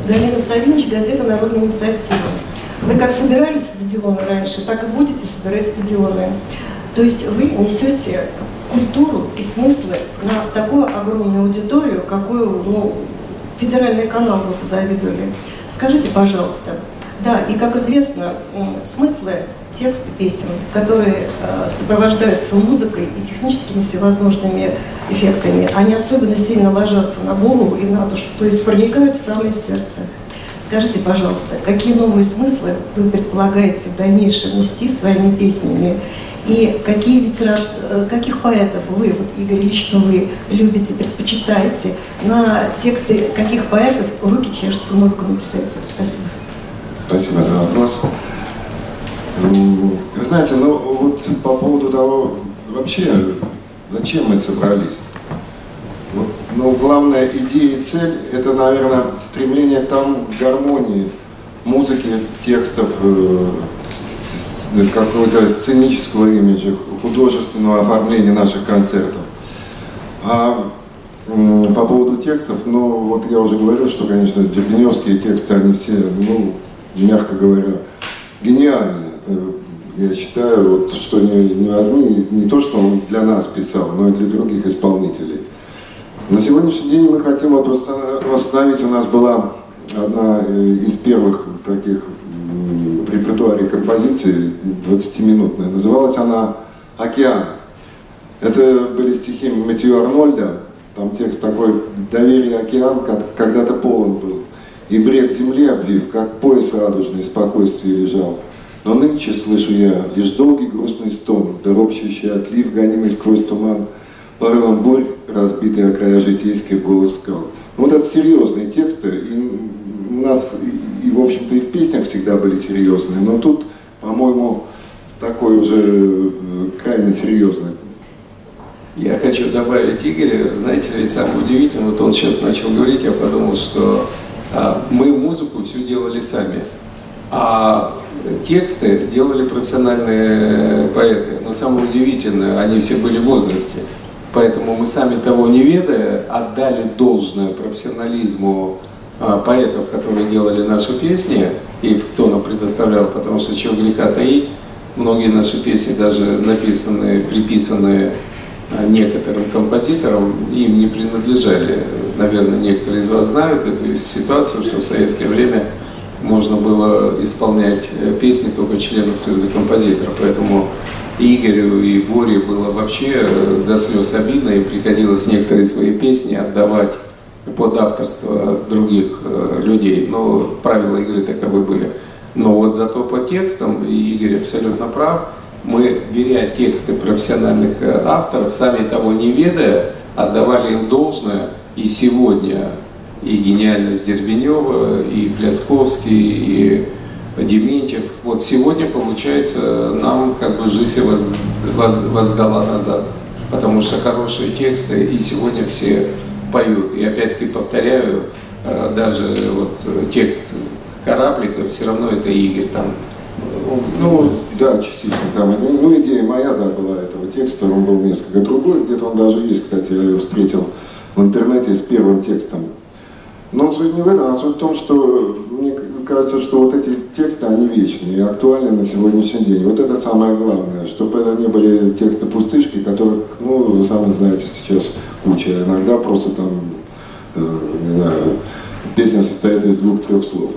Галина Савинич, газета «Народная инициатива». Вы как собирали стадионы раньше, так и будете собирать стадионы. То есть вы несете культуру и смыслы на такую огромную аудиторию, какую федеральный канал вы позавидовали. Скажите, пожалуйста, да, и как известно, смыслы, тексты песен, которые сопровождаются музыкой и техническими всевозможными эффектами, они особенно сильно ложатся на голову и на душу, то есть проникают в самое сердце. Скажите, пожалуйста, какие новые смыслы вы предполагаете в дальнейшем нести своими песнями? И каких поэтов вы, вот Игорь, лично вы любите, предпочитаете? На тексты каких поэтов руки чешутся мозгу написать? Спасибо. Спасибо за вопрос. Вы знаете, вот по поводу того, вообще, зачем мы собрались? Вот, главная идея и цель – это, наверное, стремление к гармонии музыки, текстов, какого-то сценического имиджа, художественного оформления наших концертов. А по поводу текстов, вот я уже говорил, что, конечно, дербеневские тексты, они все, мягко говоря, гениальны. Я считаю, вот, что не возьми, не то, что он для нас писал, но и для других исполнителей. На сегодняшний день мы хотим восстановить, у нас была одна из первых таких в репертуаре композиций, 20-минутная, называлась она «Океан». Это были стихи Матью Арнольда, там текст такой: «Доверие океан когда-то полон был, и брег земли обвив, как пояс радужный, спокойствие лежал. Но нынче слышу я лишь долгий грустный стон, да ропщущий отлив, гонимый сквозь туман, порывом бурь, разбитый о края житейских голых скал». Вот это серьезные тексты, и у нас, и в общем-то, и в песнях всегда были серьезные, но тут, по-моему, такой уже крайне серьезный. Я хочу добавить Игоря, знаете, самое удивительное, вот он сейчас начал говорить, я подумал, что мы музыку всю делали сами, а тексты делали профессиональные поэты. Но самое удивительное, они все были в возрасте, поэтому мы сами того не ведая отдали должное профессионализму поэтов, которые делали наши песни, и кто нам предоставлял, потому что чего греха таить, многие наши песни даже написаны, приписаны некоторым композиторам, им не принадлежали. Наверное, некоторые из вас знают эту ситуацию, что в советское время можно было исполнять песни только членов Союза композиторов, поэтому Игорю и Боре было вообще до слез обидно, им приходилось некоторые свои песни отдавать под авторство других людей, но правила игры таковы были. Но вот зато по текстам, и Игорь абсолютно прав, мы, беря тексты профессиональных авторов, сами того не ведая, отдавали им должное, и сегодня и гениальность Дербенева, и Пляцковский, и Дементьев. Вот сегодня, получается, нам как бы жизнь воздала назад, потому что хорошие тексты, и сегодня все поют. И опять-таки повторяю, даже вот текст «Кораблика» все равно это Игорь там. Да, частично там. Идея моя, да, была этого текста, он был несколько другой, где-то он даже есть, кстати, я его встретил в интернете с первым текстом. Но суть не в этом, а суть в том, что мне кажется, что вот эти тексты, они вечные и актуальны на сегодняшний день. Вот это самое главное, чтобы это не были тексты пустышки, которых, вы сами знаете, сейчас куча. Иногда просто там, не знаю, песня состоит из 2-3 слов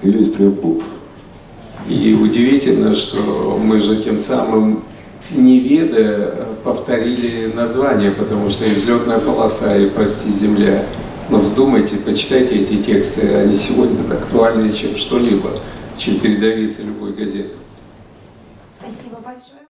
или из 3 букв. И удивительно, что мы же тем самым, не ведая, повторили название, потому что и «Взлетная полоса», и «Прости, земля». Но вздумайте, почитайте эти тексты, они сегодня актуальнее, чем что-либо, чем передовицы любой газеты. Спасибо большое.